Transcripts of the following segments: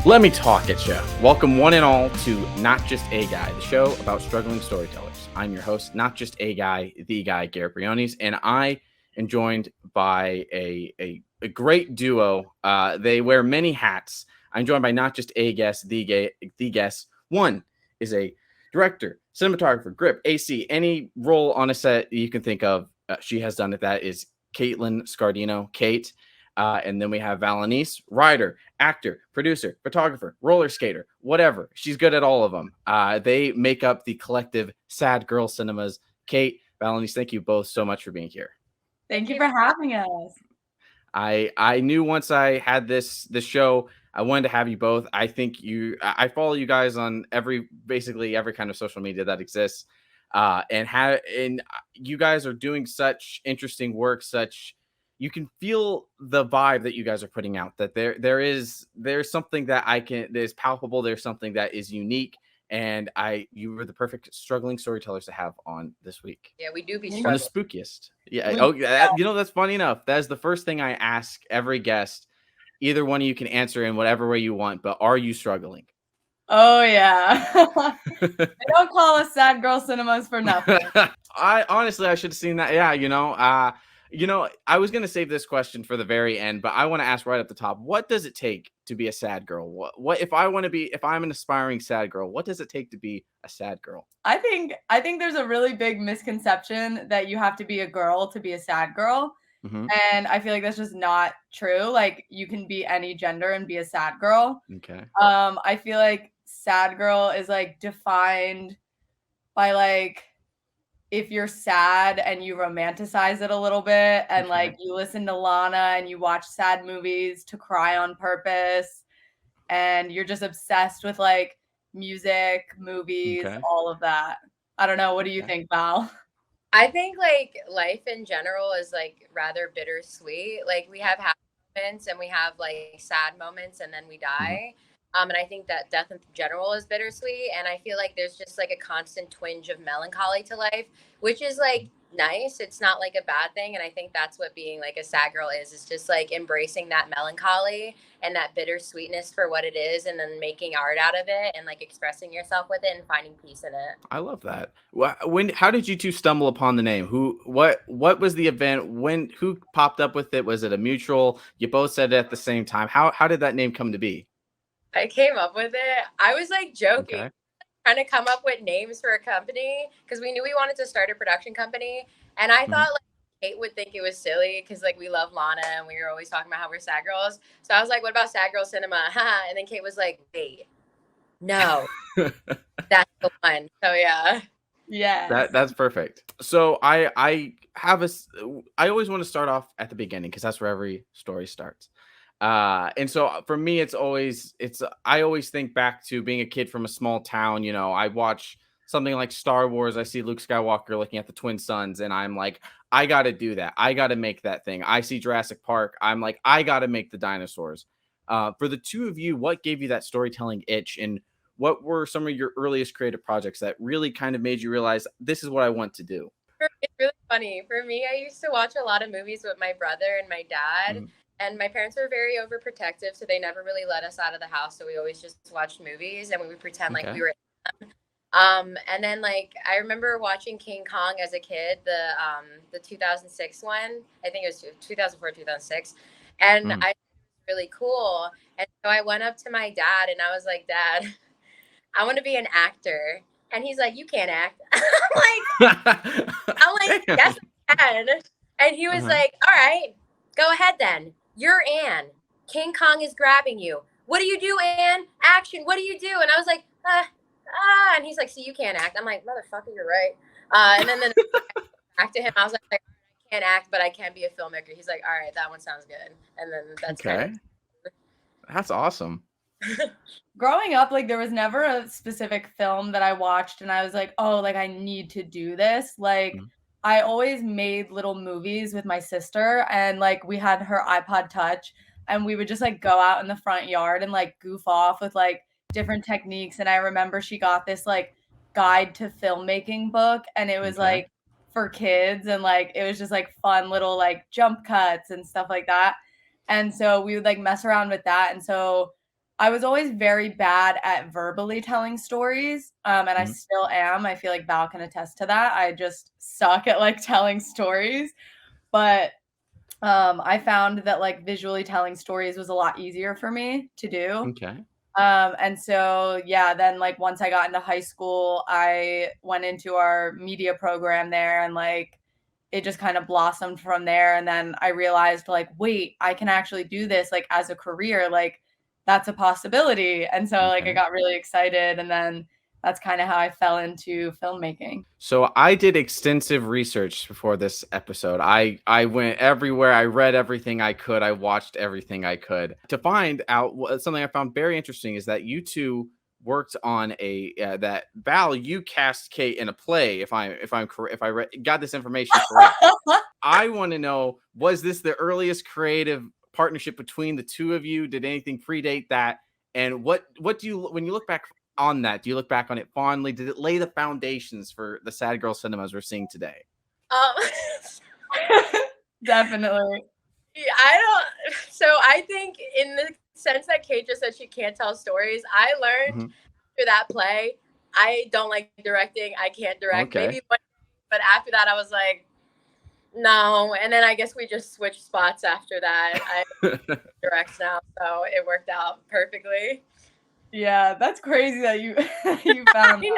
Let me talk at you. Welcome one and all to Not Just A Guy, the show about struggling storytellers. I'm your host, Not Just A Guy, the guy, Garrett Briones, and I am joined by a great duo. They wear many hats. I'm joined by not just a guest, the guest. One is a director, cinematographer, grip, AC, any role on a set you can think of. She has done it. That is Kaitlyn Scardino, Kate. And then we have Valaniece, writer, actor, producer, photographer, roller skater, whatever. She's good at all of them. They make up the collective Sad Girl Cinemas. Kate, Valaniece, thank you both so much for being here. Thank you for having us. I knew once I had this show, I wanted to have you both. I follow you guys on basically every kind of social media that exists. And you guys are doing such interesting work, you can feel the vibe that you guys are putting out, that there's something that there's palpable. There's something that is unique. And you were the perfect struggling storytellers to have on this week. Yeah, we do be struggling. On the spookiest. Yeah. Oh, that's funny enough. That is the first thing I ask every guest. Either one of you can answer in whatever way you want, but are you struggling? Oh, yeah. They don't call us Sad Girl Cinemas for nothing. I should have seen that. Yeah, I was going to save this question for the very end, but I want to ask right at the top, what does it take to be a sad girl? What if I'm an aspiring sad girl, what does it take to be a sad girl? I think there's a really big misconception that you have to be a girl to be a sad girl. Mm-hmm. And I feel like that's just not true. Like, you can be any gender and be a sad girl. Okay. I feel like sad girl is like defined by like, if you're sad and you romanticize it a little bit and okay. Like you listen to Lana and you watch sad movies to cry on purpose and you're just obsessed with like music, movies, okay. All of that. I don't know. What do you think, Val? I think like life in general is like rather bittersweet. Like we have happy moments and we have like sad moments and then we die. Mm-hmm. And I think that death in general is bittersweet. And I feel like there's just like a constant twinge of melancholy to life, which is like nice. It's not like a bad thing. And I think that's what being like a sad girl is just like embracing that melancholy and that bittersweetness for what it is. And then making art out of it and like expressing yourself with it and finding peace in it. I love that. How did you two stumble upon the name? What was the event? Who popped up with it? Was it a mutual? You both said it at the same time. How did that name come to be? I came up with it. I was like joking, okay. Trying to come up with names for a company because we knew we wanted to start a production company. And I thought like Kate would think it was silly because like we love Lana and we were always talking about how we're sad girls. So I was like, what about Sad Girl Cinema? And then Kate was like, wait, no, that's the one. So yeah. Yeah. That's perfect. So I always want to start off at the beginning because that's where every story starts. And so for me, I always think back to being a kid from a small town. I watch something like Star Wars. I see Luke Skywalker looking at the twin suns and I'm like, I got to do that. I got to make that thing. I see Jurassic Park. I'm like, I got to make the dinosaurs. For the two of you, what gave you that storytelling itch and what were some of your earliest creative projects that really kind of made you realize this is what I want to do? It's really funny. For me, I used to watch a lot of movies with my brother and my dad. Mm-hmm. And my parents were very overprotective, so they never really let us out of the house. So we always just watched movies, and we would pretend like we were in them. And then, like, I remember watching King Kong as a kid, the 2006 one. I think it was 2004, 2006. And I thought it was really cool. And so I went up to my dad, and I was like, Dad, I want to be an actor. And he's like, you can't act. I'm like, yes, I can. And he was like, all right, go ahead then. You're Anne. King Kong is grabbing you. What do you do, Anne? Action. What do you do? And I was like, And he's like, see, you can't act. I'm like, motherfucker, you're right. And then back to him, I was like, I can't act, but I can be a filmmaker. He's like, all right, that one sounds good. And then that's okay. That's awesome. Growing up, like there was never a specific film that I watched and I was like, oh, like I need to do this. Like I always made little movies with my sister and like we had her iPod Touch and we would just like go out in the front yard and like goof off with like different techniques. And I remember she got this like guide to filmmaking book and it was like for kids and like it was just like fun little like jump cuts and stuff like that. And so we would like mess around with that. And so I was always very bad at verbally telling stories, and I still am. I feel like Val can attest to that. I just suck at like telling stories, but I found that like visually telling stories was a lot easier for me to do. Okay. And so, yeah, then like once I got into high school, I went into our media program there, and like it just kind of blossomed from there. And then I realized like, wait, I can actually do this like as a career. Like that's a possibility. And so like I got really excited, and then that's kind of how I fell into filmmaking. So I did extensive research before this episode. I went everywhere. I read everything I could. I watched everything I could to find out something I found very interesting is that you two worked on that Val, you cast Kate in a play. If I'm correct, if I got this information correct, I want to know, was this the earliest creative partnership between the two of you? Did anything predate that? And what do you, when you look back on that, do you look back on it fondly? Did it lay the foundations for the sad girl cinemas we're seeing today? Definitely. Yeah, so I think in the sense that Kate just said she can't tell stories, I learned through that play, I don't like directing. I can't direct. Okay. Maybe one, but after that I was like, no. And then I guess we just switched spots after that. I direct now, so it worked out perfectly. Yeah, that's crazy that you you found I know.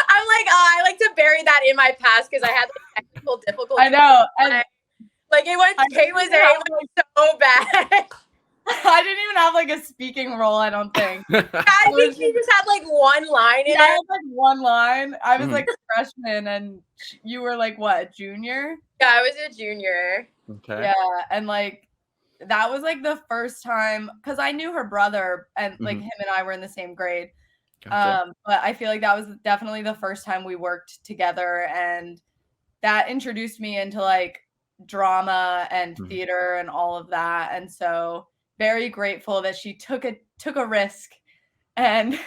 I'm like, I like to bury that in my past because I had like technical difficulties. I know. And like Kate was there, it was so bad. I didn't even have like a speaking role, I don't think. I think she just had like one line in it. I had like one line. I was like a freshman, and you were like what, junior? Yeah, I was a junior. Okay. Yeah, and like that was like the first time, because I knew her brother, and like him and I were in the same grade. Gotcha. But I feel like that was definitely the first time we worked together, and that introduced me into like drama and theater and all of that. And so very grateful that she took a risk and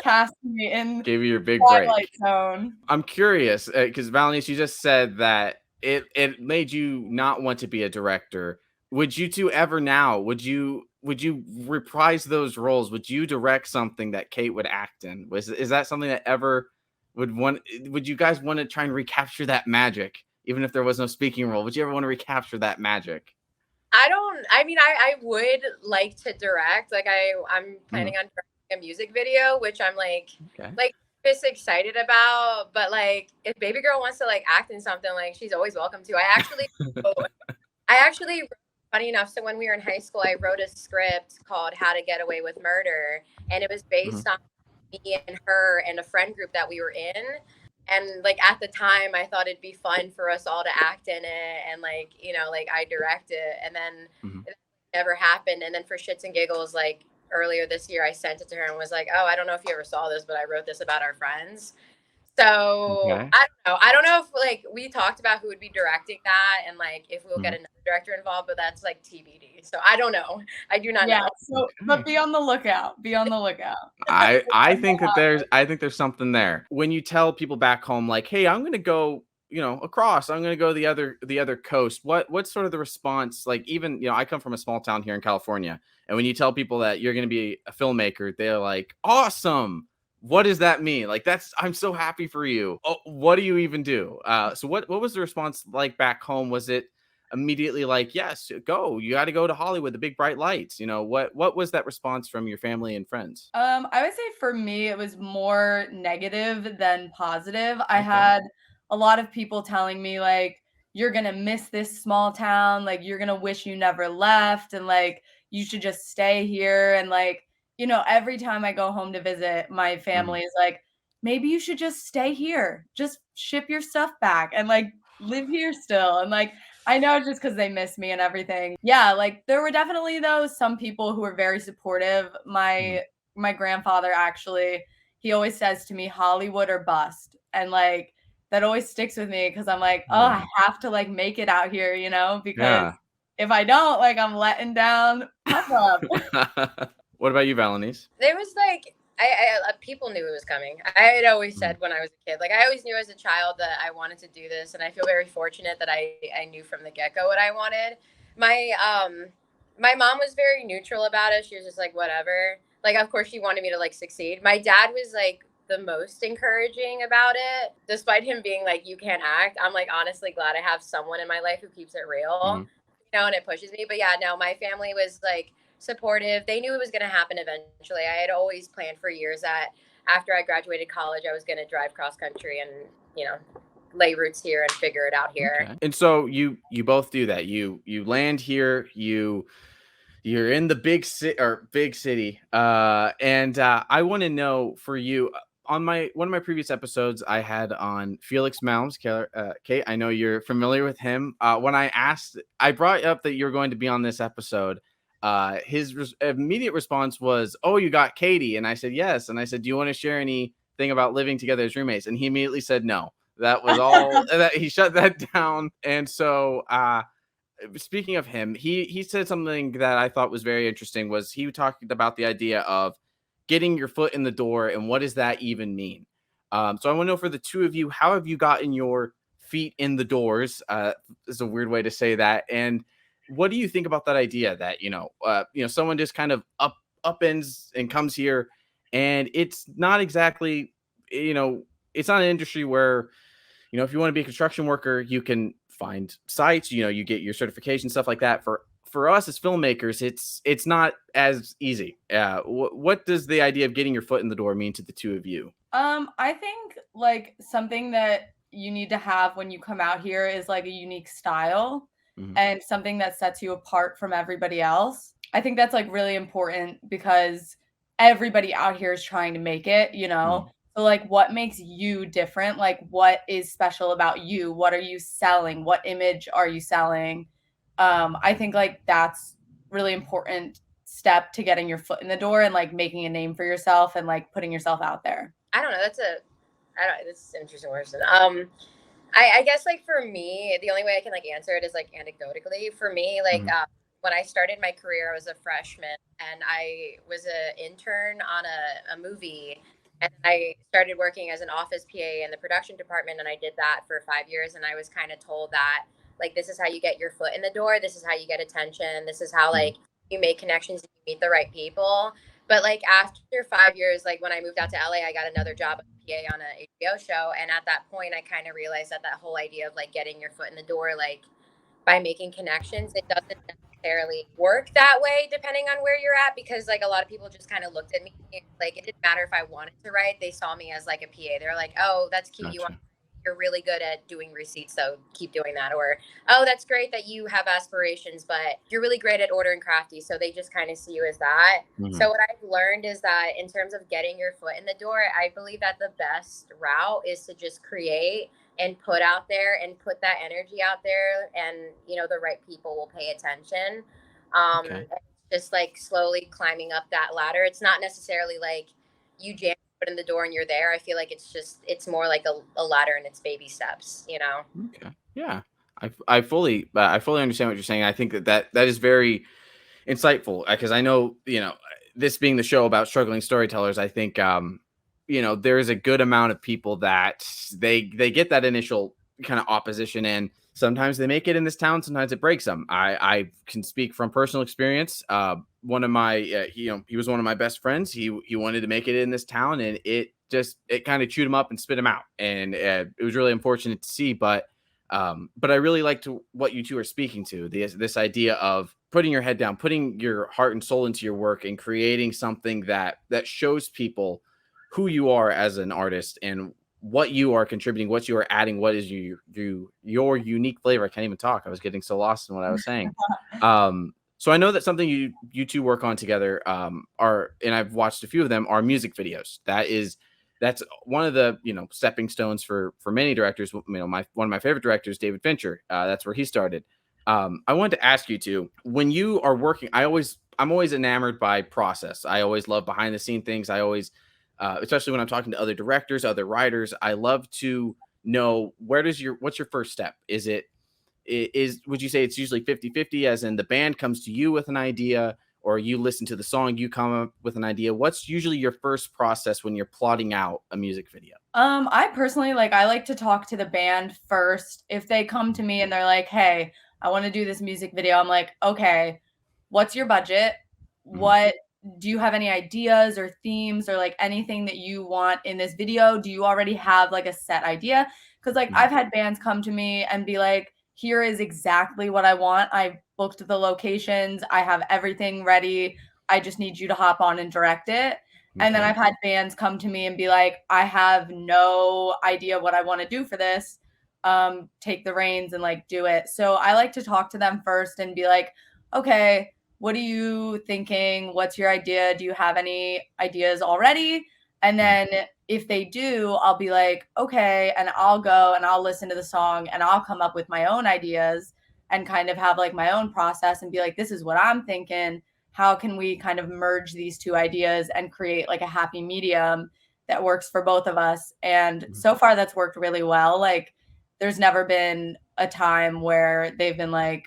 cast me in, gave you your big Twilight break. Zone. I'm curious because Valaniece, you just said that it made you not want to be a director. Would you two ever now? Would you reprise those roles? Would you direct something that Kate would act in? Is that something that ever would you guys want to try and recapture that magic, even if there was no speaking role? Would you ever want to recapture that magic? I would like to direct. Like I'm planning on directing a music video, which I'm like just excited about. But like if baby girl wants to like act in something, like she's always welcome to. I actually funny enough, so when we were in high school, I wrote a script called How to Get Away with Murder, and it was based on me and her and a friend group that we were in. And like at the time I thought it'd be fun for us all to act in it, and like, you know, like I direct it, and then it never happened. And then for shits and giggles, like earlier this year, I sent it to her and was like, oh, I don't know if you ever saw this, but I wrote this about our friends. So I don't know if like we talked about who would be directing that, and like if we'll get another director involved, but that's like TBD. So I don't know. I do not know. So, but be on the lookout. Be on the lookout. I think there's something there. When you tell people back home, like, hey, I'm gonna go, you know, across, I'm gonna go the other coast. What's sort of the response? Like, even, you know, I come from a small town here in California, and when you tell people that you're gonna be a filmmaker, they're like, awesome. What does that mean? Like, I'm so happy for you. Oh, what do you even do? So what was the response like back home? Was it immediately like, yes, go, you got to go to Hollywood, the big bright lights? You know, what was that response from your family and friends? I would say for me, it was more negative than positive. I had a lot of people telling me like, you're going to miss this small town. Like, you're going to wish you never left. And like, you should just stay here. And like, you know, every time I go home to visit, my family is like, maybe you should just stay here. Just ship your stuff back and like live here still. And like, I know just because they miss me and everything. Yeah, like there were definitely though some people who were very supportive. My grandfather actually, he always says to me, Hollywood or bust. And like that always sticks with me because I'm like, oh, I have to like make it out here, you know, because if I don't, like I'm letting down Papa. What about you, Valaniece? There was like people knew it was coming. I had always said when I was a kid, like I always knew as a child that I wanted to do this, and I feel very fortunate that I knew from the get-go what I wanted. My My mom was very neutral about it. She was just like, whatever. Like, of course, she wanted me to like succeed. My dad was like the most encouraging about it, despite him being like, you can't act. I'm like, honestly glad I have someone in my life who keeps it real, and it pushes me. But yeah, no, my family was like supportive. They knew it was going to happen eventually. I had always planned for years that after I graduated college, I was going to drive cross country and, lay roots here and figure it out here. Okay. And so you both do that. You land here, you're in the big city. And I want to know for you, on one of my previous episodes, I had on Felix Malms. Kate, I know you're familiar with him. When I brought up that you're going to be on this episode. His immediate response was, "Oh, you got Katie," and I said yes. And I said, "Do you want to share anything about living together as roommates?" And he immediately said no. That was all. That he shut that down. And so, speaking of him, he said something that I thought was very interesting. Was he talked about the idea of getting your foot in the door, and what does that even mean? So I want to know, for the two of you, how have you gotten your feet in the doors? Is a weird way to say that. And what do you think about that idea that someone just kind of upends and comes here, and it's not exactly, it's not an industry where, if you want to be a construction worker, you can find sites, you get your certification, stuff like that. For us as filmmakers, it's not as easy. What does the idea of getting your foot in the door mean to the two of you? I think like something that you need to have when you come out here is like a unique style and something that sets you apart from everybody else. I think that's like really important because everybody out here is trying to make it, So like what makes you different? Like what is special about you? What are you selling? What image are you selling? I think like that's really important step to getting your foot in the door and like making a name for yourself and like putting yourself out there. I don't know. That's an interesting question. I guess like for me, the only way I can like answer it is like anecdotally. For me, like when I started my career, I was a freshman and I was an intern on a movie, and I started working as an office PA in the production department, and I did that for 5 years. And I was kind of told that like this is how you get your foot in the door. This is how you get attention. This is how like you make connections and you meet the right people. But like after 5 years, like when I moved out to LA, I got another job as a PA on an HBO show. And at that point, I kind of realized that whole idea of like getting your foot in the door, like by making connections, it doesn't necessarily work that way depending on where you're at, because like a lot of people just kind of looked at me like it didn't matter if I wanted to write. They saw me as like a PA. They're like, oh, that's cute. Gotcha. You're really good at doing receipts, so keep doing that. Or, oh, that's great that you have aspirations, but you're really great at ordering crafty. So they just kind of see you as that. So what I've learned is that in terms of getting your foot in the door, I believe that the best route is to just create and put out there and put that energy out there, and the right people will pay attention. Okay. Just like slowly climbing up that ladder. It's not necessarily like you jam in the door and you're there. I feel like it's more like a ladder and it's baby steps, Okay. Yeah. I fully understand what you're saying. I think that is very insightful, because I know, this being the show about struggling storytellers, I think, there is a good amount of people that they get that initial kind of opposition, and sometimes they make it in this town, sometimes it breaks them. I can speak from personal experience. One of my, he was one of my best friends. He wanted to make it in this town, and it kind of chewed him up and spit him out. And it was really unfortunate to see, but I really liked what you two are speaking to, this idea of putting your head down, putting your heart and soul into your work, and creating something that shows people who you are as an artist and what you are contributing, what you are adding, what is your unique flavor. I can't even talk. I was getting so lost in what I was saying. So I know that something you two work on together and I've watched a few of them, are music videos. That's one of the stepping stones for many directors. One of my favorite directors, David Fincher. That's where he started. I wanted to ask you two, when you are working, I'm always enamored by process. I always love behind the scene things. I always, especially when I'm talking to other directors, other writers, I love to know what's your first step? Would you say it's usually 50-50, as in the band comes to you with an idea, or you listen to the song, you come up with an idea? What's usually your first process when you're plotting out a music video? I personally I like to talk to the band first. If they come to me and they're like, hey, I want to do this music video, I'm like, okay, what's your budget? What do you have any ideas or themes or like anything that you want in this video? Do you already have like a set idea? Because like I've had bands come to me and be like, here is exactly what I want. I booked the locations. I have everything ready. I just need you to hop on and direct it. And then I've had bands come to me and be like, I have no idea what I want to do for this. Take the reins and like do it. So I like to talk to them first and be like, okay, what are you thinking? What's your idea? Do you have any ideas already? And then if they do, I'll be like, okay, and I'll go and I'll listen to the song and I'll come up with my own ideas and kind of have like my own process and be like, this is what I'm thinking. How can we kind of merge these two ideas and create like a happy medium that works for both of us? And so far that's worked really well. Like there's never been a time where they've been like,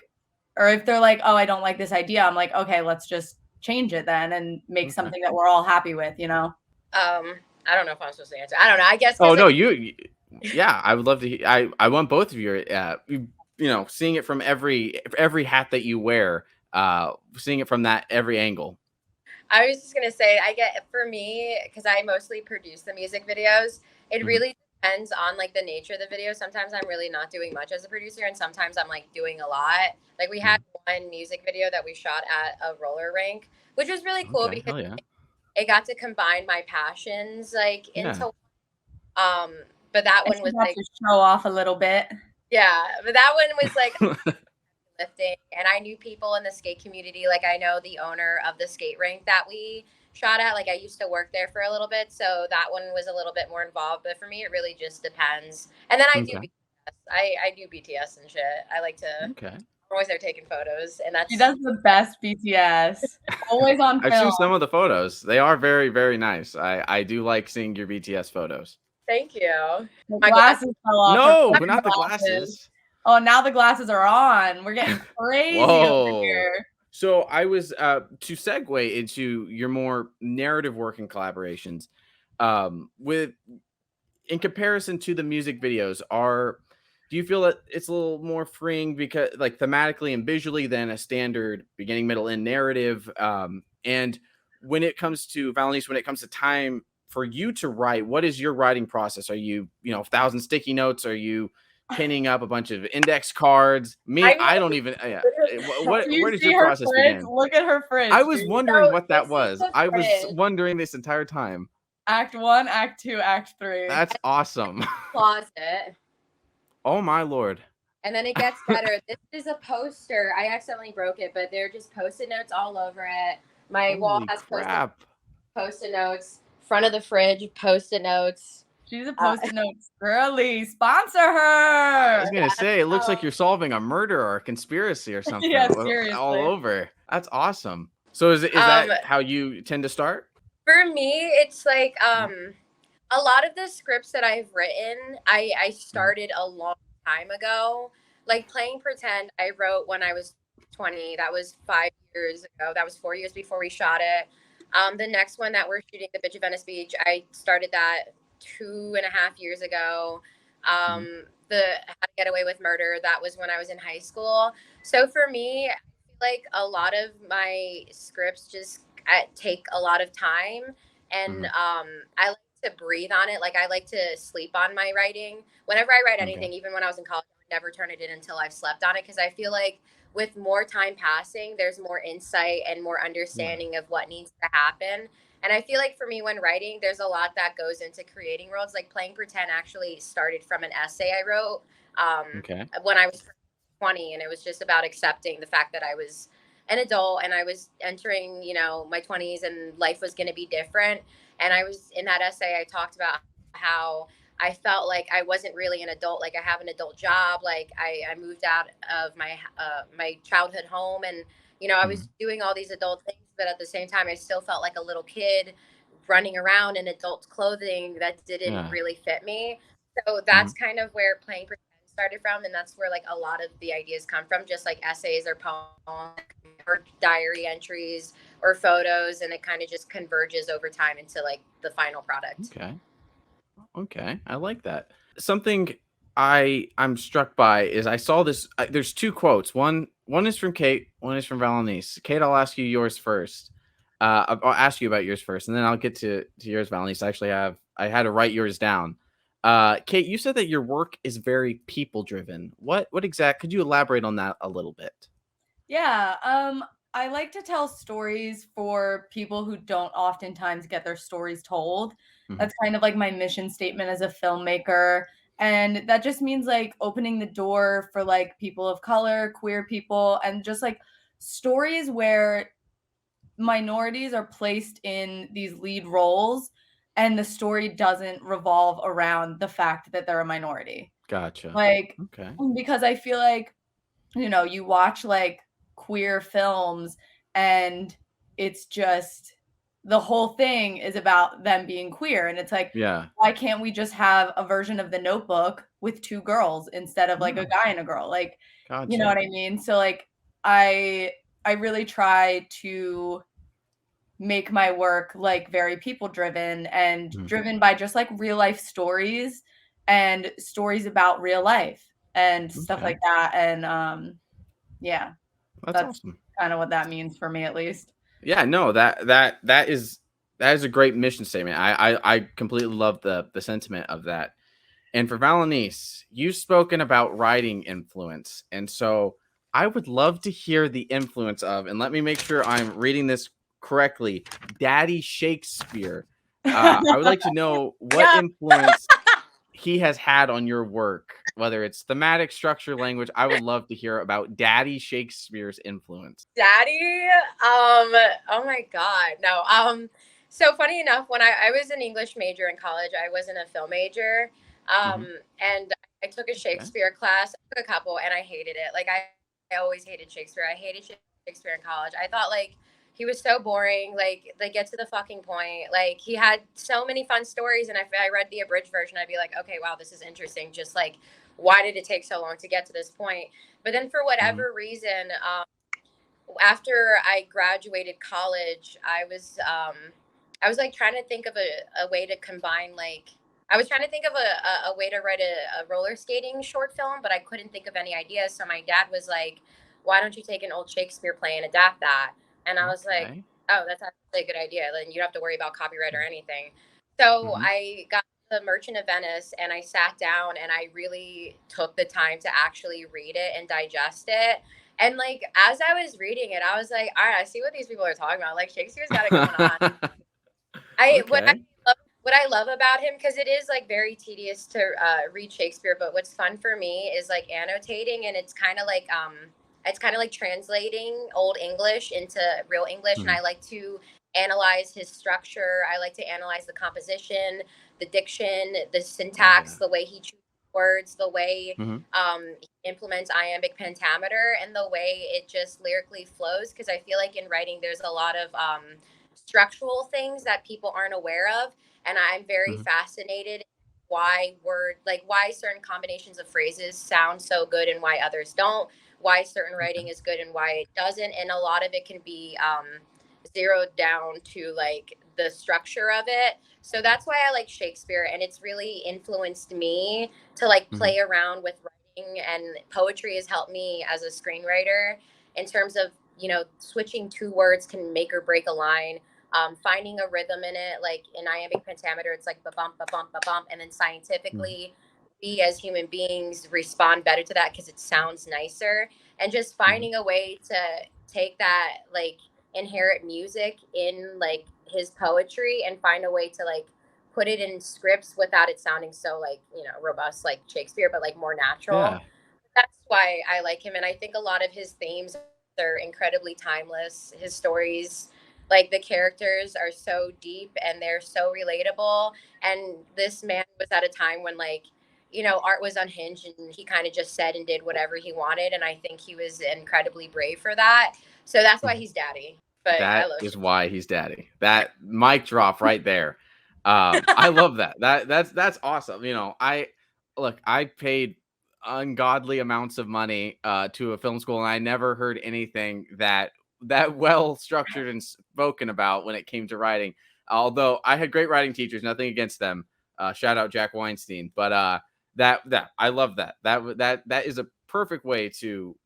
or if they're like, oh, I don't like this idea, I'm like, okay, let's just change it then and make something that we're all happy with, you know? I don't know if I'm supposed to answer. I don't know. I guess. Oh, no, yeah, I would love to. I want both of your, seeing it from every hat that you wear, seeing it from that every angle. I was just going to say, for me, because I mostly produce the music videos, it really depends on like the nature of the video. Sometimes I'm really not doing much as a producer, and sometimes I'm like doing a lot. Like we had one music video that we shot at a roller rink, which was really cool because it got to combine my passions like into but that one was like to show off a little bit. Yeah, but that one was like lifting, and I knew people in the skate community. Like I know the owner of the skate rink that we shot at. Like I used to work there for a little bit, so that one was a little bit more involved. But for me, it really just depends. And then I do BTS. I do BTS and shit. I like to. I'm always there taking photos, and she does the best BTS. Always on film. I've seen some of the photos. They are very, very nice. I do like seeing your BTS photos. Thank you. My glasses fell off. No, not the glasses. Oh, now the glasses are on. We're getting crazy over here. So I was to segue into your more narrative work and collaborations. In comparison to the music videos, do you feel that it's a little more freeing because like thematically and visually than a standard beginning, middle, end narrative? And when it comes to Valaniece, when it comes to time for you to write, what is your writing process? Are you, 1,000 sticky notes? Are you pinning up a bunch of index cards? I don't even. Where does your process begin? Look at her fridge. I was wondering what that was. I was wondering this entire time. Act 1, Act 2, Act 3. That's awesome. Closet. Oh my Lord. And then it gets better. This is a poster. I accidentally broke it, but they're just Post-it notes all over it. My wall has Post-it notes. Front of the fridge, Post-it notes. She's a Post-it notes girly. Sponsor her. I was gonna say, it looks like you're solving a murder or a conspiracy or something. Yeah, seriously. All over. That's awesome. So is that how you tend to start? For me, it's like a lot of the scripts that I've written, I started a long time ago. Like Playing Pretend, I wrote when I was 20. That was 5 years ago. That was 4 years before we shot it. The next one that we're shooting, The Bitch of Venice Beach, I started that 2.5 years ago. The How to Get Away with Murder, that was when I was in high school. So for me, I feel like a lot of my scripts just take a lot of time, and I like to breathe on it. Like I like to sleep on my writing. Whenever I write anything, even when I was in college, I would never turn it in until I've slept on it, because I feel like with more time passing, there's more insight and more understanding of what needs to happen. And I feel like for me, when writing, there's a lot that goes into creating worlds. Like Playing Pretend actually started from an essay I wrote when I was 20, and it was just about accepting the fact that I was an adult and I was entering, my 20s, and life was going to be different. And in that essay, I talked about how I felt like I wasn't really an adult. Like I have an adult job. Like I moved out of my childhood home, and, I was doing all these adult things, but at the same time, I still felt like a little kid running around in adult clothing that didn't really fit me. So that's kind of where Playing Pretend started from. And that's where like a lot of the ideas come from, just like essays or poems or diary entries or photos. And it kind of just converges over time into like the final product. Okay. I like that. Something I'm struck by is I saw this. There's two quotes. One One is from Kate. One is from Valaniece. Kate, I'll ask you yours first. I'll ask you about yours first, and then I'll get to yours, Valaniece. I had to write yours down. Kate, you said that your work is very people driven. What could you elaborate on that a little bit? Yeah. I like to tell stories for people who don't oftentimes get their stories told. That's kind of like my mission statement as a filmmaker. And that just means like opening the door for like people of color, queer people, and just like stories where minorities are placed in these lead roles and the story doesn't revolve around the fact that they're a minority. Gotcha. Like, Okay. because I feel like, you watch like queer films and it's just the whole thing is about them being queer. And it's like, Yeah. why can't we just have a version of The Notebook with two girls instead of like a guy and a girl? Like, Gotcha. you know what I mean? So like, I really try to make my work like very people driven and driven by just like real life stories and stories about real life and stuff like that. And yeah, that's awesome. Kind of what that means for me, at least. Yeah, no, that is a great mission statement. I completely love the sentiment of that. And for Valaniece, you've spoken about writing influence, and so I would love to hear the influence of, and let me make sure I'm reading this correctly, Daddy Shakespeare. I would like to know what influence he has had on your work, whether it's thematic, structure, language. I would love to hear about Daddy Shakespeare's influence. Daddy, oh my God, no. So funny enough, when I was an English major in college, I wasn't a film major. And I took a Shakespeare class. I took a couple, and I hated it. Like I always hated Shakespeare. I hated Shakespeare in college. I thought like he was so boring. Like get to the fucking point. Like he had so many fun stories, and if I read the abridged version, I'd be like, okay, wow, this is interesting. Just like, why did it take so long to get to this point? But then for whatever reason, after I graduated college, I was like trying to think of a way to combine like. I was trying to think of a way to write a roller skating short film, but I couldn't think of any ideas. So my dad was like, why don't you take an old Shakespeare play and adapt that? And I was like, oh, that's actually a good idea. Then you don't have to worry about copyright or anything. So I got The Merchant of Venice and I sat down and I really took the time to actually read it and digest it. And like, as I was reading it, I was like, all right, I see what these people are talking about. Like Shakespeare's got it going on. What I love about him, because it is like very tedious to read Shakespeare, but what's fun for me is like annotating, and it's kind of like translating Old English into real English. And I like to analyze his structure. I like to analyze the composition, the diction, the syntax, the way he chooses words, the way he implements iambic pentameter, and the way it just lyrically flows. Because I feel like in writing, there's a lot of structural things that people aren't aware of. And I'm very fascinated why certain combinations of phrases sound so good and why others don't, why certain writing is good and why it doesn't. And a lot of it can be zeroed down to like the structure of it. So that's why I like Shakespeare. And it's really influenced me to like play around with writing, and poetry has helped me as a screenwriter in terms of, switching two words can make or break a line. Finding a rhythm in it, like in iambic pentameter, it's like ba bump, ba bump, ba bump, and then scientifically, we as human beings respond better to that because it sounds nicer. And just finding a way to take that like inherent music in like his poetry and find a way to like put it in scripts without it sounding so like robust like Shakespeare, but like more natural. Yeah. That's why I like him, and I think a lot of his themes are incredibly timeless. His stories, like the characters are so deep and they're so relatable. And this man was at a time when like, art was unhinged and he kind of just said and did whatever he wanted. And I think he was incredibly brave for that. So that's why he's daddy. But that is why he's daddy. That mic drop right there. I love that. That's awesome. I paid ungodly amounts of money to a film school, and I never heard anything that well structured and spoken about when it came to writing. Although I had great writing teachers, nothing against them. Shout out Jack Weinstein. But that I love that. That is a perfect way to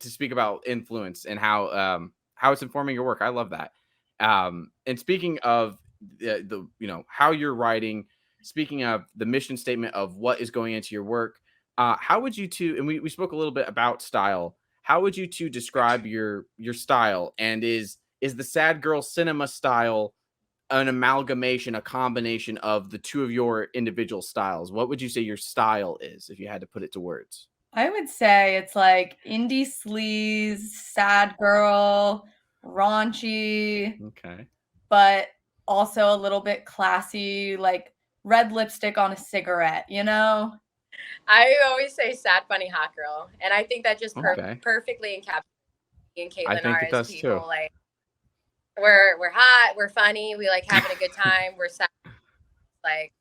to speak about influence and how it's informing your work. I love that. And speaking of the how you're writing, speaking of the mission statement of what is going into your work, how would you two, and we spoke a little bit about style. How would you two describe your style? And is the Sad Girl Cinema style an amalgamation, a combination of the two of your individual styles? What would you say your style is if you had to put it to words? I would say it's like indie sleaze, sad girl, raunchy, Okay. but also a little bit classy, like red lipstick on a cigarette, you know? I always say sad, funny, hot girl. And I think that just Okay. perfectly encapsulates me and I Kaitlyn think are it as does people. too. Like we're hot, we're funny, we like having a good time, we're sad. Like,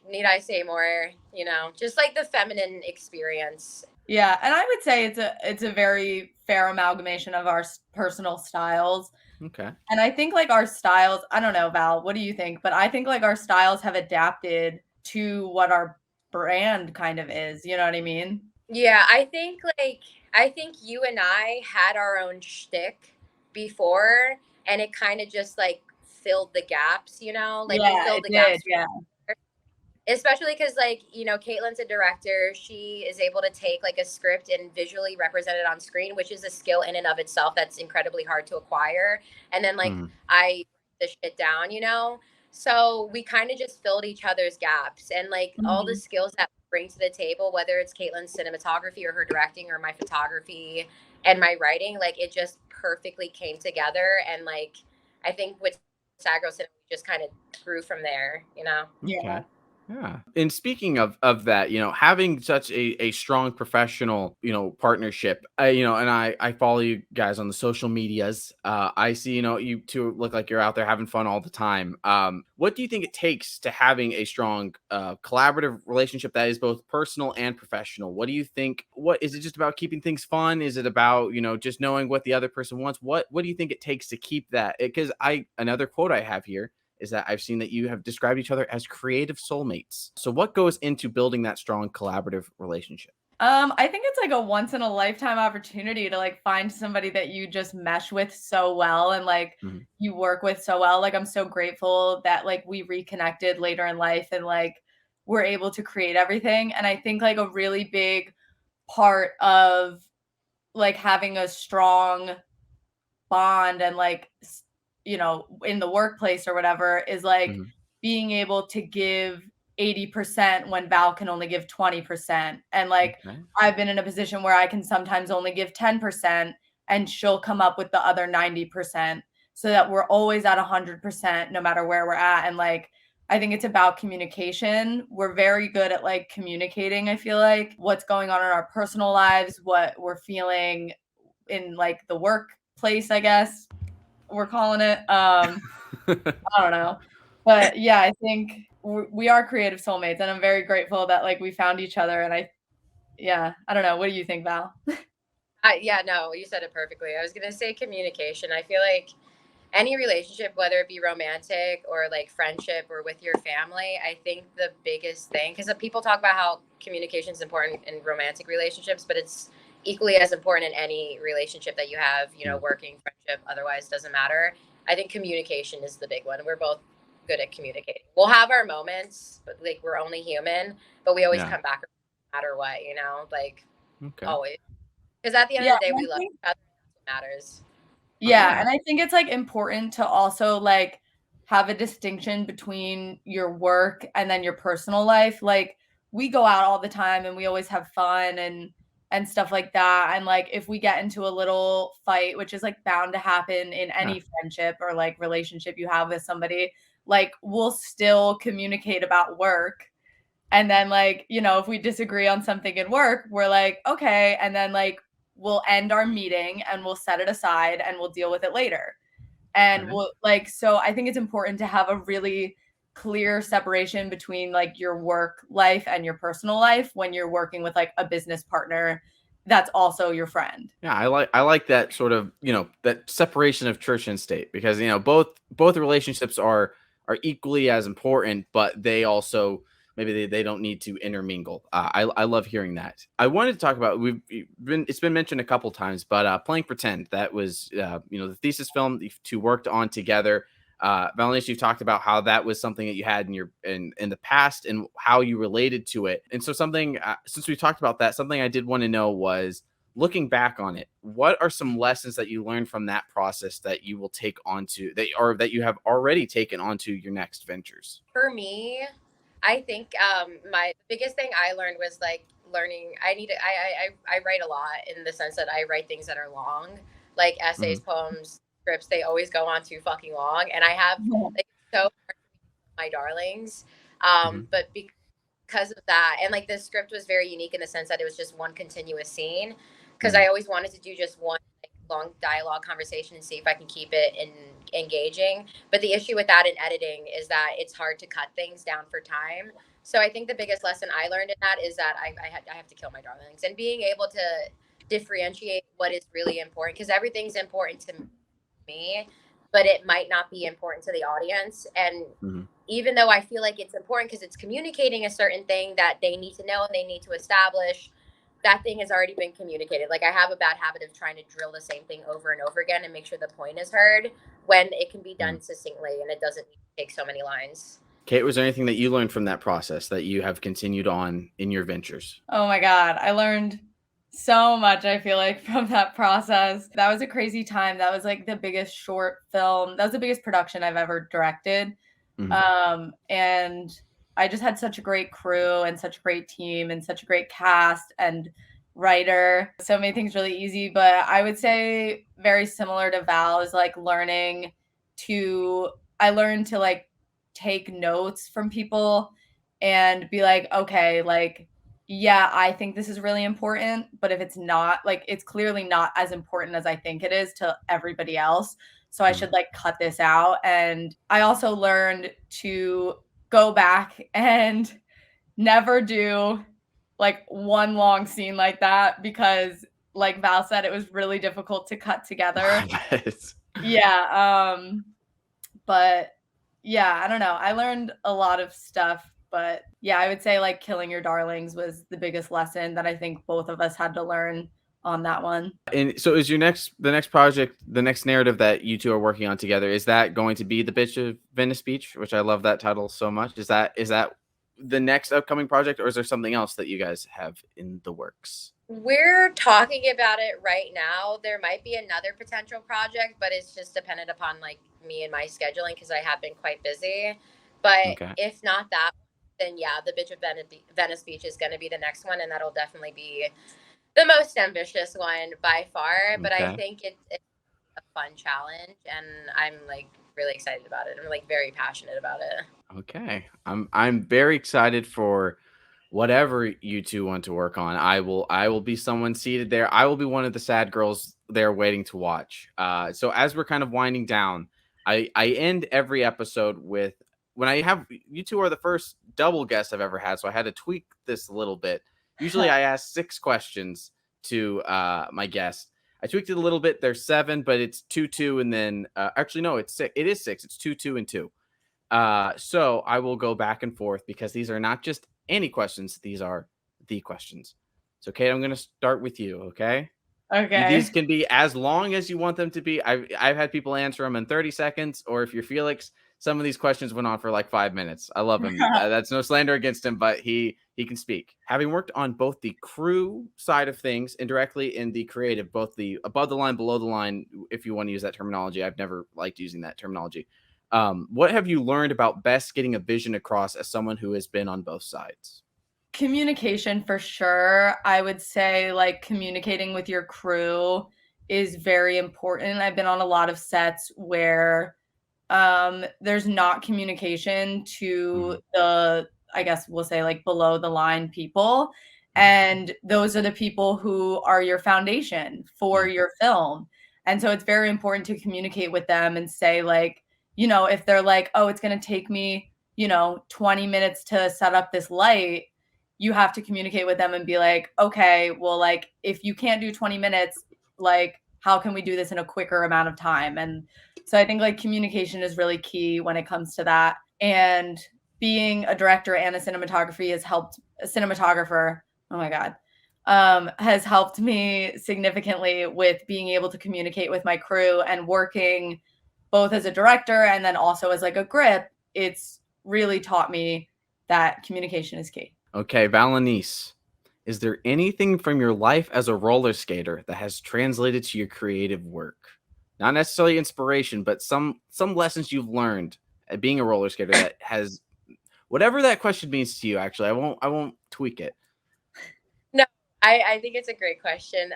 need I say more? You know, just like the feminine experience. Yeah, and I would say it's a very fair amalgamation of our personal styles. Okay. And I think like our styles, I don't know, Val, what do you think? But I think like our styles have adapted to what our brand kind of is. You know what I mean? Yeah, I think you and I had our own shtick before, and it kind of just like filled the gaps, you know? Like we Yeah, filled it the did. gaps. Yeah. Especially because, like, you know, Kaitlyn's a director. She is able to take like a script and visually represent it on screen, which is a skill in and of itself that's incredibly hard to acquire. And then like I the shit down, you know. So we kind of just filled each other's gaps, and like all the skills that we bring to the table, whether it's Kaitlyn's cinematography or her directing or my photography and my writing, like it just perfectly came together. And like I think with Sagro Cinema, we just kind of grew from there, you know. Yeah. Okay. Yeah. And speaking of that, having such a strong professional, partnership, and I follow you guys on the social medias. I see, you two look like you're out there having fun all the time. What do you think it takes to having a strong collaborative relationship that is both personal and professional? What do you think? What is it just about keeping things fun? Is it about, just knowing what the other person wants? What do you think it takes to keep that? Because another quote I have here is that I've seen that you have described each other as creative soulmates. So what goes into building that strong collaborative relationship? I think it's like a once in a lifetime opportunity to like find somebody that you just mesh with so well and like you work with so well. Like I'm so grateful that like we reconnected later in life and like we're able to create everything. And I think like a really big part of like having a strong bond and like in the workplace or whatever is like being able to give 80% when Val can only give 20%. And like I've been in a position where I can sometimes only give 10% and she'll come up with the other 90% so that we're always at 100% no matter where we're at. And like I think it's about communication. We're very good at like communicating, I feel like, what's going on in our personal lives, what we're feeling in like the workplace, I guess we're calling it. I don't know. But yeah, I think we are creative soulmates and I'm very grateful that like we found each other. And I don't know. What do you think, Val? Yeah, no, you said it perfectly. I was going to say communication. I feel like any relationship, whether it be romantic or like friendship or with your family, I think the biggest thing, because people talk about how communication is important in romantic relationships, but it's equally as important in any relationship that you have, working, friendship, otherwise doesn't matter. I think communication is the big one. We're both good at communicating. We'll have our moments, but like we're only human, but we always come back no matter what, always. Because at the end of the day, we love each other. That's what matters. Yeah, and I think it's like important to also like have a distinction between your work and then your personal life. Like we go out all the time and we always have fun and stuff like that. And like if we get into a little fight, which is like bound to happen in any friendship or like relationship you have with somebody, like we'll still communicate about work. And then like, if we disagree on something in work, we're like, okay. And then like we'll end our meeting and we'll set it aside and we'll deal with it later. And we'll like, so I think it's important to have a really clear separation between like your work life and your personal life when you're working with like a business partner that's also your friend. Yeah, I like that sort of, that separation of church and state, because, both relationships are equally as important, but they also, maybe they don't need to intermingle. I love hearing that. I wanted to talk about, it's been mentioned a couple times, but Playing Pretend, that was the thesis film you two worked on together. Valaniece, you've talked about how that was something that you had in the past and how you related to it. And so something, since we talked about that, something I did want to know was, looking back on it, what are some lessons that you learned from that process that you will take onto that you have already taken onto your next ventures? For me, I think my biggest thing I learned was like learning. I write a lot in the sense that I write things that are long, like essays, poems, scripts. They always go on too fucking long, and I have like so my darlings. But because of that, and like the script was very unique in the sense that it was just one continuous scene. Because I always wanted to do just one like, long dialogue conversation and see if I can keep it engaging. But the issue with that in editing is that it's hard to cut things down for time. So I think the biggest lesson I learned in that is that I have to kill my darlings, and being able to differentiate what is really important, because everything's important to me, but it might not be important to the audience. And even though I feel like it's important because it's communicating a certain thing that they need to know and they need to establish, that thing has already been communicated. Like I have a bad habit of trying to drill the same thing over and over again and make sure the point is heard when it can be done succinctly and it doesn't take so many lines. Kate, was there anything that you learned from that process that you have continued on in your ventures? Oh my God, I learned so much, I feel like, from that process. That was a crazy time. That was like the biggest short film. That was the biggest production I've ever directed. And I just had such a great crew and such a great team and such a great cast and writer. So it made things really easy. But I would say very similar to Val is like I learned to like take notes from people and be like, okay, like, yeah, I think this is really important, but if it's not, like, it's clearly not as important as I think it is to everybody else. So I should like cut this out. And I also learned to go back and never do like one long scene like that, because like Val said, it was really difficult to cut together. Yeah. But yeah, I don't know. I learned a lot of stuff, but yeah, I would say like killing your darlings was the biggest lesson that I think both of us had to learn on that one. And so is the next project, the next narrative that you two are working on together, is that going to be The Bitch of Venice Beach, which I love that title so much? Is that the next upcoming project, or is there something else that you guys have in the works? We're talking about it right now. There might be another potential project, but it's just dependent upon like me and my scheduling because I have been quite busy. But if not that, then yeah, The Bitch of Venice Beach is going to be the next one, and that'll definitely be the most ambitious one by far. But I think it's a fun challenge, and I'm like really excited about it. I'm like very passionate about it. Okay, I'm very excited for whatever you two want to work on. I will be someone seated there. I will be one of the sad girls there waiting to watch. So as we're kind of winding down, I end every episode with, when I have, you two are the first double guests I've ever had, so I had to tweak this a little bit. Usually I ask 6 questions to my guest. I tweaked it a little bit. There's 7, but it's 2, and then actually no, it's 6. It is 6. It's 2, and 2. So I will go back and forth because these are not just any questions. These are the questions. So Kate, I'm going to start with you. Okay. These can be as long as you want them to be. I've had people answer them in 30 seconds, or if you're Felix, some of these questions went on for like 5 minutes. I love him. That's no slander against him, but he can speak. Having worked on both the crew side of things indirectly in the creative, both the above the line, below the line, if you want to use that terminology. I've never liked using that terminology. What have you learned about best getting a vision across as someone who has been on both sides? Communication for sure. I would say like communicating with your crew is very important. I've been on a lot of sets where there's not communication to the, I guess we'll say like below the line people. And those are the people who are your foundation for your film. And so it's very important to communicate with them and say like, you know, if they're like, oh, it's going to take me, 20 minutes to set up this light, you have to communicate with them and be like, okay, well, like, if you can't do 20 minutes, like, how can we do this in a quicker amount of time? And so I think like communication is really key when it comes to that. And being a director and a cinematographer, oh my God, has helped me significantly with being able to communicate with my crew and working both as a director and then also as like a grip. It's really taught me that communication is key. Okay, Valaniece, is there anything from your life as a roller skater that has translated to your creative work? Not necessarily inspiration, but some lessons you've learned at being a roller skater that has, whatever that question means to you. Actually, I won't tweak it. No, I think it's a great question.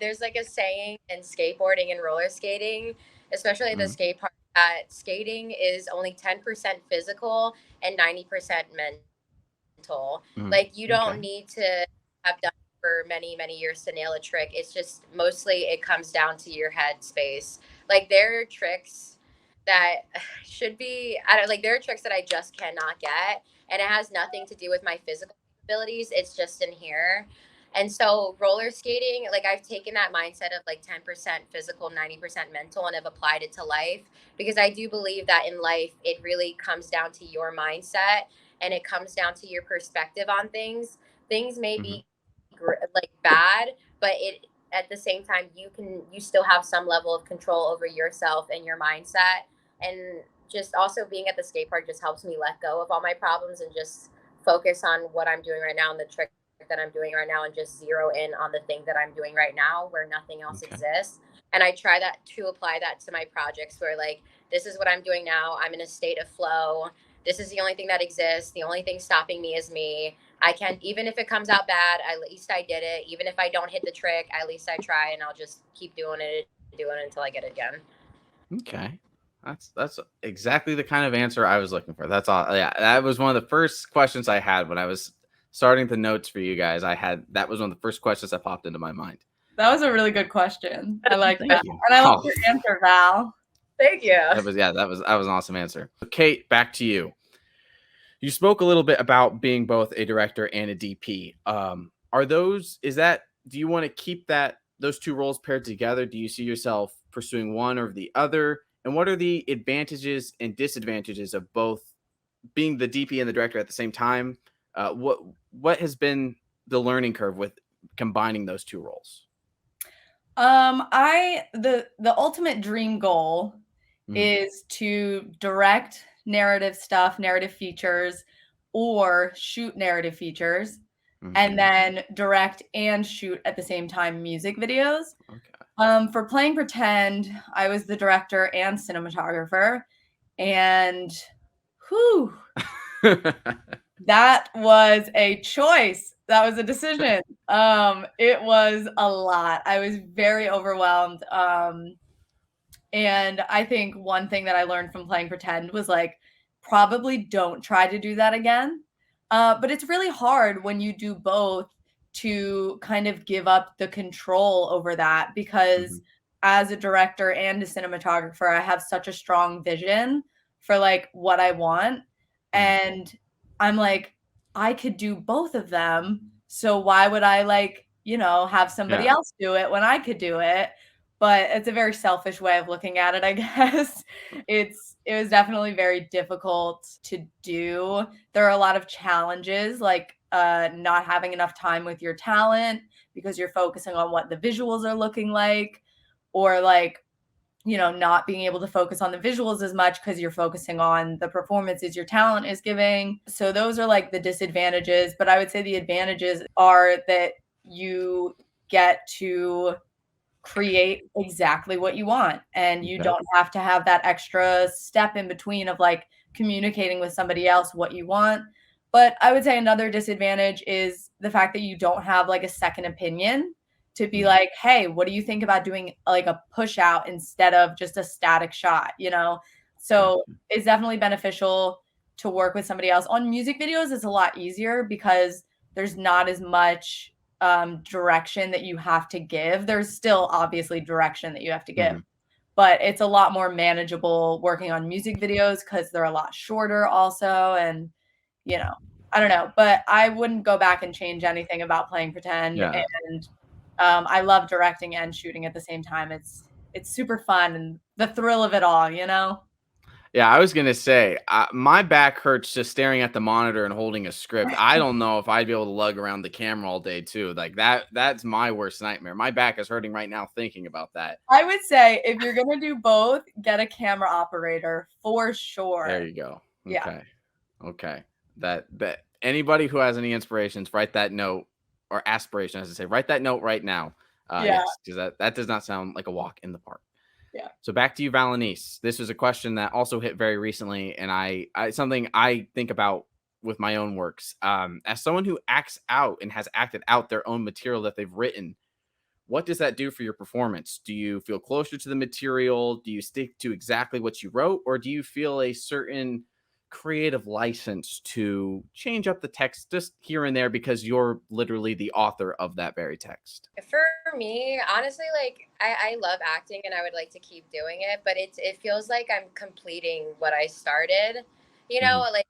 There's like a saying in skateboarding and roller skating, especially the skate part, that skating is only 10% physical and 90% mental. Like you don't need to have done it for many, many years to nail a trick. It's just mostly it comes down to your head space. Like there are tricks that should be, I don't like, there are tricks that I just cannot get, and it has nothing to do with my physical abilities. It's just in here. And so roller skating, like I've taken that mindset of like 10% physical, 90% mental, and have applied it to life, because I do believe that in life it really comes down to your mindset, and it comes down to your perspective on things. Things may be like bad, but it, at the same time, you still have some level of control over yourself and your mindset. And just also being at the skate park just helps me let go of all my problems and just focus on what I'm doing right now and the trick that I'm doing right now, and just zero in on the thing that I'm doing right now where nothing else exists. And I try that to apply that to my projects, where like, this is what I'm doing now. I'm in a state of flow. This is the only thing that exists. The only thing stopping me is me. I can't, even if it comes out bad, at least I did it. Even if I don't hit the trick, at least I try, and I'll just keep doing it until I get it again. Okay. That's exactly the kind of answer I was looking for. That's all. Yeah, that was one of the first questions I had when I was starting the notes for you guys. That was one of the first questions that popped into my mind. That was a really good question. I like that. And I love your answer, Val. Thank you. That was an awesome answer. Kate, back to you. You spoke a little bit about being both a director and a DP. Do you want to keep those two roles paired together? Do you see yourself pursuing one or the other? And what are the advantages and disadvantages of both being the DP and the director at the same time? What has been the learning curve with combining those two roles? The ultimate dream goal is to direct narrative stuff, narrative features, or shoot narrative features, and then direct and shoot at the same time music videos. For Playing Pretend, I was the director and cinematographer, and whew, that was a choice. That was a decision. It was a lot. I was very overwhelmed. And I think one thing that I learned from Playing Pretend was like, probably don't try to do that again. But it's really hard when you do both to kind of give up the control over that, because as a director and a cinematographer, I have such a strong vision for like what I want. And I'm like, I could do both of them. So why would I have somebody else do it when I could do it? But it's a very selfish way of looking at it, I guess. It was definitely very difficult to do. There are a lot of challenges, like not having enough time with your talent because you're focusing on what the visuals are looking like, or not being able to focus on the visuals as much because you're focusing on the performances your talent is giving. So those are like the disadvantages. But I would say the advantages are that you get to create exactly what you want, and you don't have to have that extra step in between of like communicating with somebody else what you want. But I would say another disadvantage is the fact that you don't have like a second opinion to be like, hey, what do you think about doing like a push out instead of just a static shot, So it's definitely beneficial to work with somebody else. On music videos, it's a lot easier because there's not as much direction that you have to give. There's still obviously direction that you have to give, but it's a lot more manageable working on music videos because they're a lot shorter also. And, I don't know, but I wouldn't go back and change anything about Playing Pretend. Yeah. And I love directing and shooting at the same time. It's super fun and the thrill of it all, Yeah, I was gonna say my back hurts just staring at the monitor and holding a script. I don't know if I'd be able to lug around the camera all day too. Like that's my worst nightmare. My back is hurting right now thinking about that. I would say if you're gonna do both, get a camera operator for sure. There you go. Yeah. Okay. That anybody who has any inspirations, write that note, or aspiration, as I say, write that note right now. Yes, because that does not sound like a walk in the park. Yeah. So back to you, Valaniece. This was a question that also hit very recently, and I something I think about with my own works. As someone who acts out and has acted out their own material that they've written, what does that do for your performance? Do you feel closer to the material? Do you stick to exactly what you wrote, or do you feel a certain creative license to change up the text just here and there because you're literally the author of that very text? For me, honestly, like I love acting and I would like to keep doing it, but it feels like I'm completing what I started. Like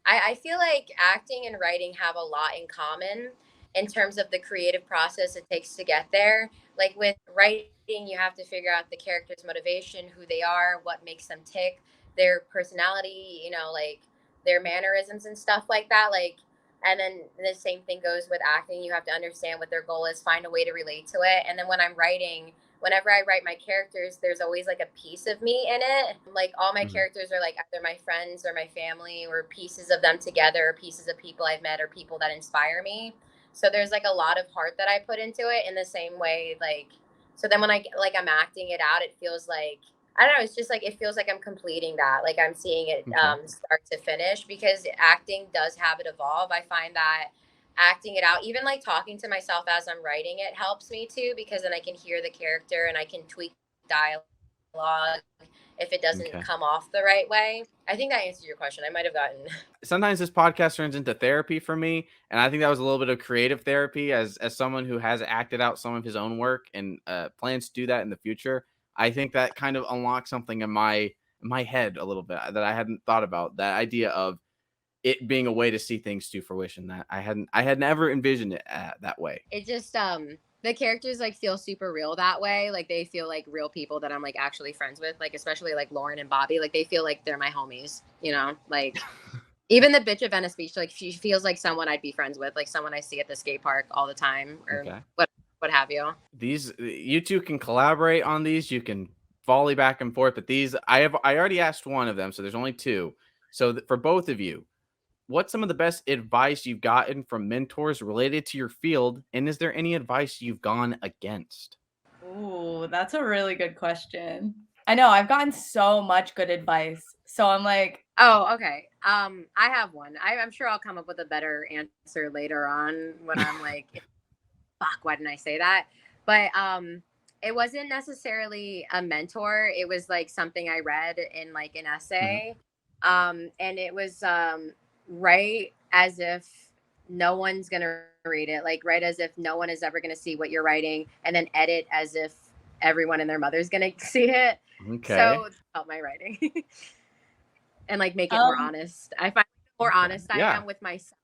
I feel like acting and writing have a lot in common in terms of the creative process it takes to get there. Like with writing, you have to figure out the character's motivation, who they are, what makes them tick, their personality, like their mannerisms and stuff like that. Like, and then the same thing goes with acting. You have to understand what their goal is, find a way to relate to it. And then when I'm writing, whenever I write my characters, there's always like a piece of me in it. Like all my characters are like either my friends or my family or pieces of them together, or pieces of people I've met or people that inspire me. So there's like a lot of heart that I put into it in the same way. Like, so then when I'm acting it out, it feels like, I don't know. It's just like, it feels like I'm completing that. Like I'm seeing it start to finish, because acting does have it evolve. I find that acting it out, even like talking to myself as I'm writing it, helps me too, because then I can hear the character and I can tweak dialogue if it doesn't come off the right way. I think that answers your question. I might have gotten. Sometimes this podcast turns into therapy for me, and I think that was a little bit of creative therapy as someone who has acted out some of his own work and plans to do that in the future. I think that kind of unlocks something in my head a little bit that I hadn't thought about. That idea of it being a way to see things to fruition that I had never envisioned it that way. It just the characters like feel super real that way. Like they feel like real people that I'm like actually friends with. Like especially like Lauren and Bobby. Like they feel like they're my homies. Like even the bitch of Venice Beach. Like she feels like someone I'd be friends with. Like someone I see at the skate park all the time, or what have you. You two can collaborate on these. You can volley back and forth. But these I already asked one of them, so there's only two. So for both of you, what's some of the best advice you've gotten from mentors related to your field? And is there any advice you've gone against? Ooh, that's a really good question. I know I've gotten so much good advice. So I'm like, oh, okay. I have one. I'm sure I'll come up with a better answer later on when I'm like, fuck, why didn't I say that? But it wasn't necessarily a mentor. It was like something I read in like an essay. And it was write as if no one's gonna read it. Like write as if no one is ever gonna see what you're writing, and then edit as if everyone and their mother's gonna see it. Okay. So help my writing. And like make it more honest. I find the more honest I am with myself,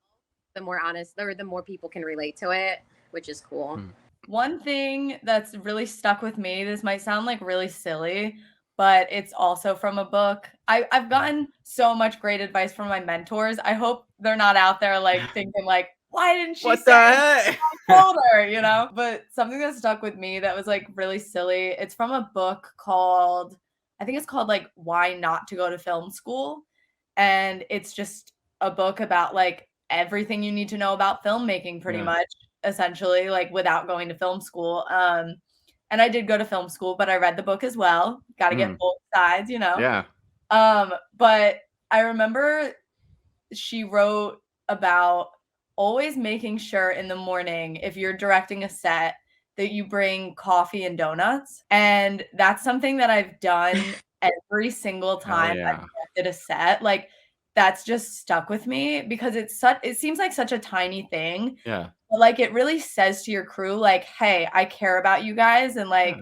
the more honest, or the more people can relate to it, which is cool. One thing that's really stuck with me, this might sound like really silly, but it's also from a book. I've gotten so much great advice from my mentors. I hope they're not out there like thinking like, why didn't she what say the heck? I told her, But something that stuck with me that was like really silly. It's from a book called, I think it's called like Why Not to Go to Film School. And it's just a book about like everything you need to know about filmmaking pretty much, essentially, like without going to film school. And I did go to film school, but I read the book as well. Got to get both sides, Yeah. But I remember she wrote about always making sure in the morning, if you're directing a set, that you bring coffee and donuts. And that's something that I've done every single time I've directed a set. Like that's just stuck with me because it seems like such a tiny thing. Yeah. But like it really says to your crew, like, hey, I care about you guys and like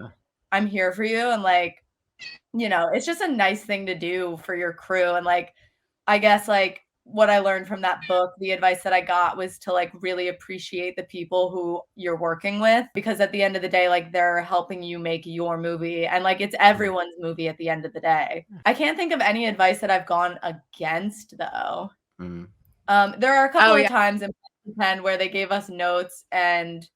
I'm here for you. And like, it's just a nice thing to do for your crew. And like, I guess like what I learned from that book, the advice that I got was to like really appreciate the people who you're working with, because at the end of the day, like they're helping you make your movie, and like it's everyone's movie at the end of the day. I can't think of any advice that I've gone against though. There are a couple of times in pen where they gave us notes and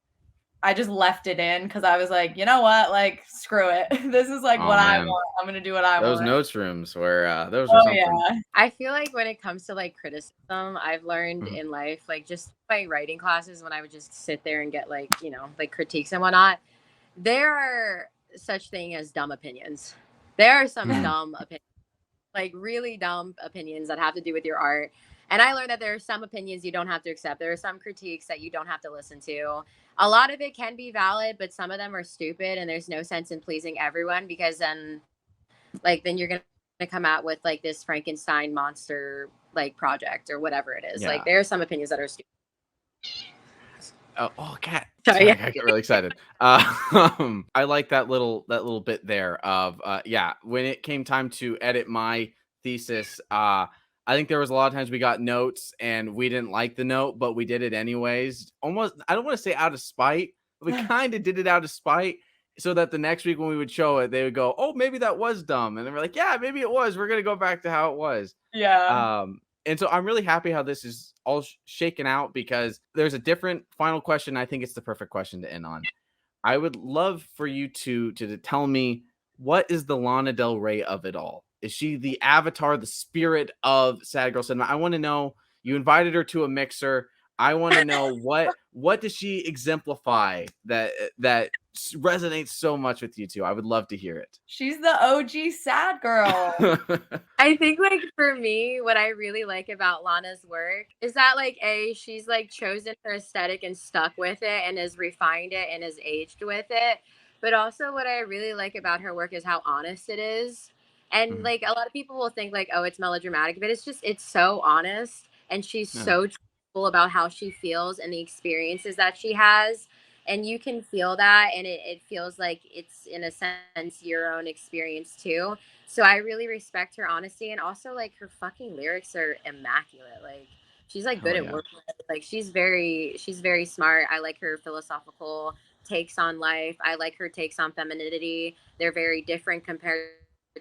I just left it in because I was like, you know what, like screw it. This is like what I want. I'm gonna do what I want. Those notes rooms were those were something. Yeah. I feel like when it comes to like criticism, I've learned in life, like just by writing classes, when I would just sit there and get like, you know, like critiques and whatnot, there are such thing as dumb opinions. There are some dumb opinions, like really dumb opinions that have to do with your art. And I learned that there are some opinions you don't have to accept. There are some critiques that you don't have to listen to. A lot of it can be valid, but some of them are stupid, and there's no sense in pleasing everyone, because then you're going to come out with like this Frankenstein monster like project or whatever it is. Yeah. Like there are some opinions that are stupid. Oh, cat. Sorry, I get really excited. I like that little bit there of when it came time to edit my thesis, I think there was a lot of times we got notes and we didn't like the note, but we did it anyways. Almost, I don't want to say out of spite, but we kind of did it out of spite, so that the next week when we would show it, they would go, "Oh, maybe that was dumb," and then we're like, "Yeah, maybe it was. We're gonna go back to how it was." Yeah. And so I'm really happy how this is all shaken out, because there's a different final question. I think it's the perfect question to end on. I would love for you to tell me, what is the Lana Del Rey of it all? Is she the avatar, the spirit of Sad Girl Cinema? I want to know. You invited her to a mixer. I want to know what does she exemplify that resonates so much with you two? I would love to hear it. She's the OG sad girl. I think like for me, what I really like about Lana's work is that like she's like chosen her aesthetic and stuck with it and has refined it and has aged with it. But also what I really like about her work is how honest it is. And like a lot of people will think like, oh, it's melodramatic, but it's so honest, and she's so truthful about how she feels and the experiences that she has. And you can feel that, and it feels like it's in a sense your own experience too. So I really respect her honesty, and also like her fucking lyrics are immaculate. Like she's like good at work. Like she's very smart. I like her philosophical takes on life. I like her takes on femininity. They're very different compared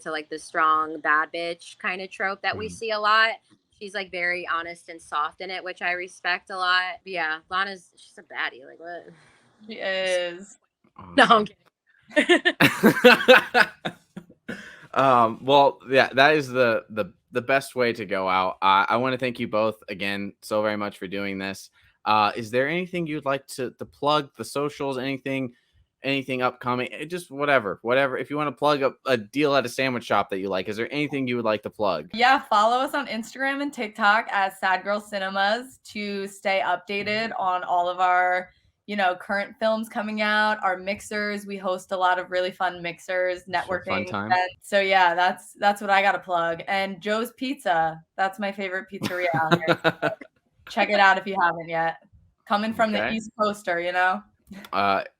to like the strong bad bitch kind of trope that we see a lot. She's like very honest and soft in it, which I respect a lot. But yeah, she's a baddie. Like what? She is. Awesome. No, I'm kidding. Well, yeah, that is the best way to go out. I want to thank you both again so very much for doing this. Is there anything you'd like to plug, the socials, anything upcoming, just whatever, if you want to plug a deal at a sandwich shop that you like, is there anything you would like to plug? Yeah, follow us on Instagram and TikTok as Sad Girl Cinemas to stay updated on all of our, current films coming out, our mixers. We host a lot of really fun mixers, networking events. So yeah, that's what I got to plug. And Joe's Pizza, that's my favorite pizzeria out here. Check it out if you haven't yet. Coming from the East Coaster,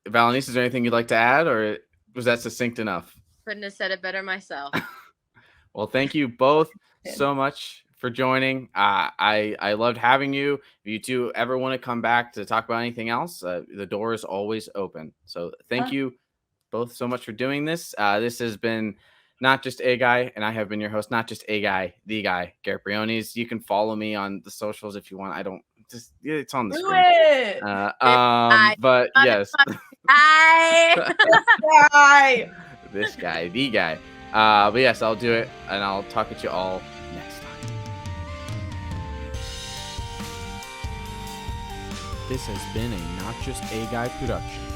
Valaniece, is there anything you'd like to add, or was that succinct enough? Couldn't have said it better myself. Well, thank you both so much for joining. I loved having you. If you two ever want to come back to talk about anything else, the door is always open. So thank you both so much for doing this. This has been Not Just A Guy, and I have been your host, Not Just A Guy, the guy, Garrett Briones. You can follow me on the socials if you want. It's on the screen. But yes. This guy, the guy. But yes, I'll do it, and I'll talk at you all next time. This has been a Not Just A Guy production.